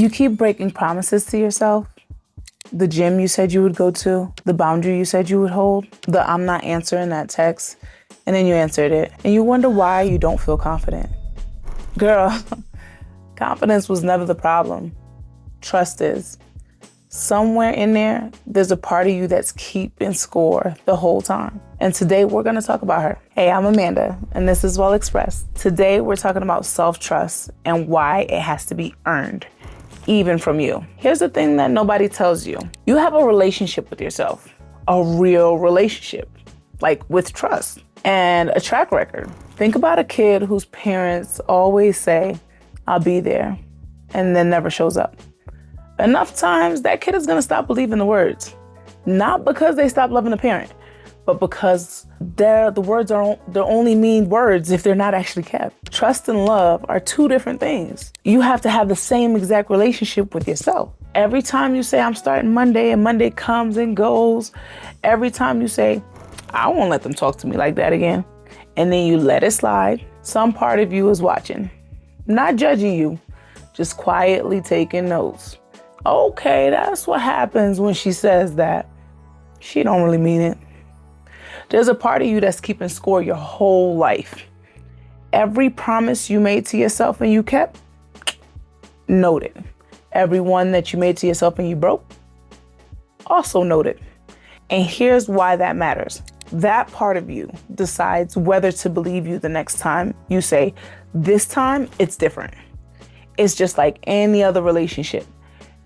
You keep breaking promises to yourself. The gym you said you would go to, the boundary you said you would hold, the I'm not answering that text, and then you answered it. And you wonder why you don't feel confident. Girl, confidence was never the problem. Trust is. Somewhere in there, there's a part of you that's keeping score the whole time. And today we're gonna talk about her. Hey, I'm Amanda, and this is WellExpressed. Today we're talking about self-trust and why it has to be earned, even from you. Here's the thing that nobody tells you. You have a relationship with yourself, a real relationship, like with trust and a track record. Think about a kid whose parents always say, I'll be there, and then never shows up. Enough times that kid is gonna stop believing the words. Not because they stop loving the parent, but because the words they only mean words if they're not actually kept. Trust and love are two different things. You have to have the same exact relationship with yourself. Every time you say, I'm starting Monday, and Monday comes and goes, every time you say, I won't let them talk to me like that again, and then you let it slide, some part of you is watching, not judging you, just quietly taking notes. Okay, that's what happens when she says that. She don't really mean it. There's a part of you that's keeping score your whole life. Every promise you made to yourself and you kept, noted. Every one that you made to yourself and you broke, also noted. And here's why that matters. That part of you decides whether to believe you the next time you say, this time it's different. It's just like any other relationship.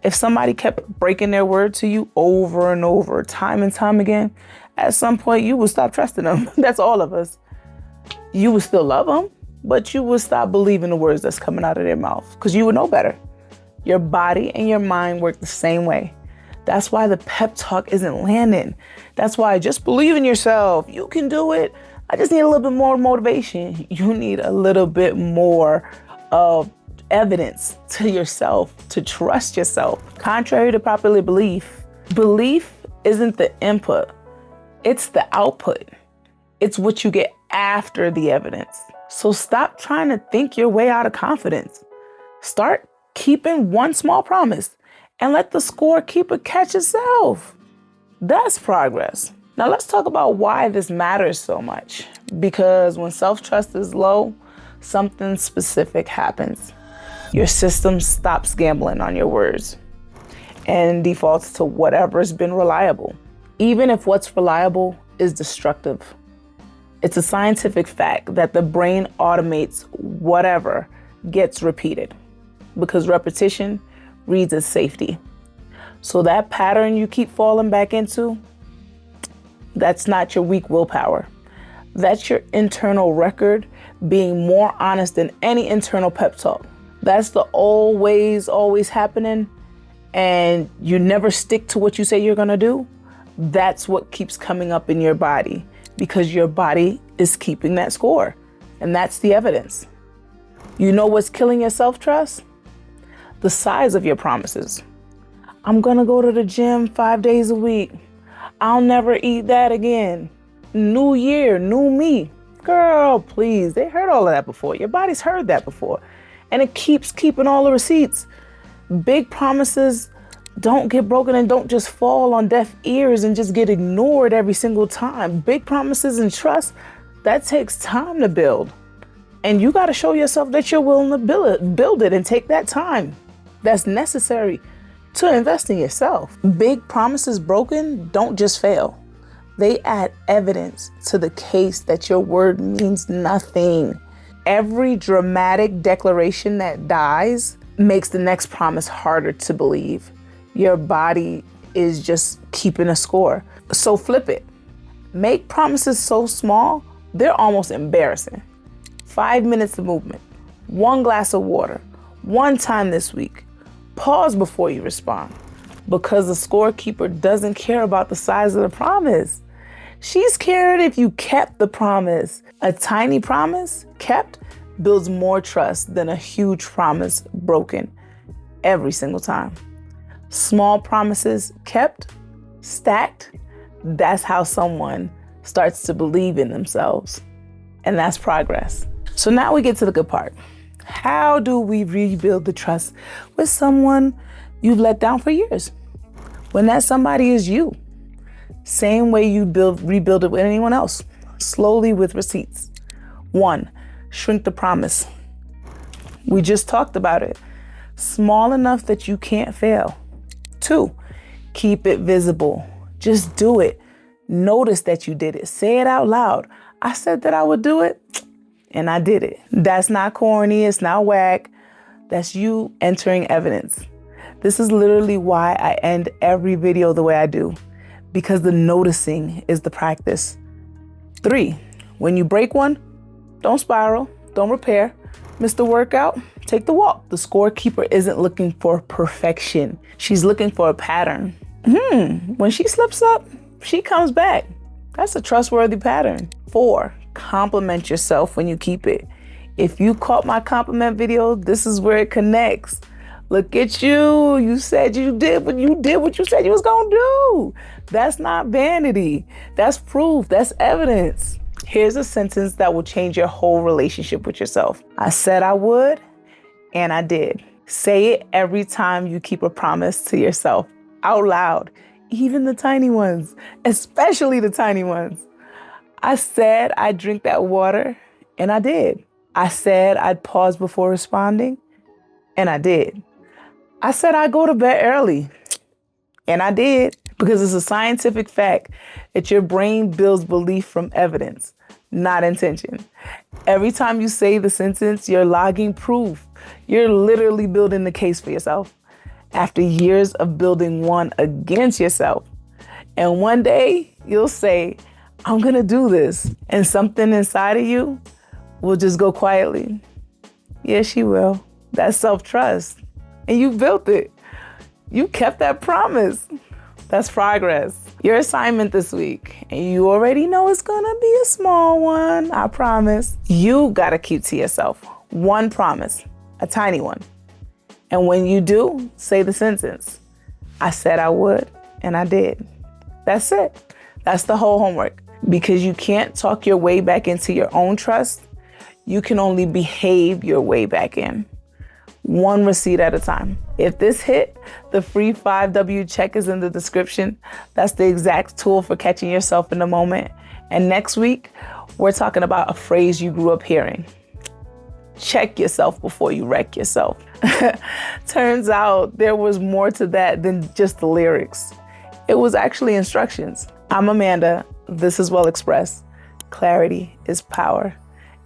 If somebody kept breaking their word to you over and over, time and time again, at some point you would stop trusting them. That's all of us. You would still love them, but you would stop believing the words that's coming out of their mouth because you would know better. Your body and your mind work the same way. That's why the pep talk isn't landing. That's why just believe in yourself. You can do it. I just need a little bit more motivation. You need a little bit more of evidence to yourself to trust yourself. Contrary to popular belief isn't the input, it's the output. It's what you get after the evidence. So stop trying to think your way out of confidence. Start keeping one small promise and let the scorekeeper catch itself. That's progress. Now let's talk about why this matters so much. Because when self-trust is low, something specific happens. Your system stops gambling on your words and defaults to whatever's been reliable, even if what's reliable is destructive. It's a scientific fact that the brain automates whatever gets repeated because repetition reads as safety. So that pattern you keep falling back into, that's not your weak willpower. That's your internal record being more honest than any internal pep talk. That's the always happening and you never stick to what you say you're gonna do. That's what keeps coming up in your body because your body is keeping that score. And that's the evidence. You know what's killing your self-trust? The size of your promises. I'm gonna go to the gym 5 days a week. I'll never eat that again. New year, new me. Girl, please, they heard all of that before. Your body's heard that before. And it keeps keeping all the receipts. Big promises don't get broken and don't just fall on deaf ears and just get ignored every single time. Big promises and trust, that takes time to build. And you gotta show yourself that you're willing to build it and take that time that's necessary to invest in yourself. Big promises broken don't just fail. They add evidence to the case that your word means nothing. Every dramatic declaration that dies makes the next promise harder to believe. Your body is just keeping a score. So flip it. Make promises so small, they're almost embarrassing. 5 minutes of movement, 1 glass of water, 1 time this week. Pause before you respond because the scorekeeper doesn't care about the size of the promise. She's caring if you kept the promise. A tiny promise kept builds more trust than a huge promise broken every single time. Small promises kept, stacked, that's how someone starts to believe in themselves. And that's progress. So now we get to the good part. How do we rebuild the trust with someone you've let down for years? When that somebody is you. Same way you rebuild it with anyone else. Slowly with receipts. 1, shrink the promise. We just talked about it. Small enough that you can't fail. 2, keep it visible. Just do it. Notice that you did it. Say it out loud. I said that I would do it, and I did it. That's not corny. It's not whack. That's you entering evidence. This is literally why I end every video the way I do, because the noticing is the practice. 3, when you break one, don't spiral, don't repair. Miss the workout, take the walk. The scorekeeper isn't looking for perfection. She's looking for a pattern. When she slips up, she comes back. That's a trustworthy pattern. 4, compliment yourself when you keep it. If you caught my compliment video, this is where it connects. Look at you. You said you did what you said you was gonna do. That's not vanity. That's proof. That's evidence. Here's a sentence that will change your whole relationship with yourself. I said I would, and I did. Say it every time you keep a promise to yourself, out loud, even the tiny ones, especially the tiny ones. I said I'd drink that water, and I did. I said I'd pause before responding, and I did. I said I'd go to bed early, and I did. Because it's a scientific fact that your brain builds belief from evidence, not intention. Every time you say the sentence, you're logging proof. You're literally building the case for yourself after years of building one against yourself. And one day you'll say, I'm gonna do this. And something inside of you will just go quietly. Yes, she will. That's self-trust. And you built it. You kept that promise. That's progress. Your assignment this week, and you already know it's gonna be a small one, I promise. You gotta keep to yourself one promise, a tiny one. And when you do, say the sentence, I said I would, and I did. That's it. That's the whole homework. Because you can't talk your way back into your own trust, you can only behave your way back in. One receipt at a time. If this hit, the free 5W check is in the description. That's the exact tool for catching yourself in the moment. And next week, we're talking about a phrase you grew up hearing. Check yourself before you wreck yourself. Turns out there was more to that than just the lyrics. It was actually instructions. I'm Amanda. This is WellExpressed. Clarity is power.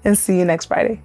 And see you next Friday.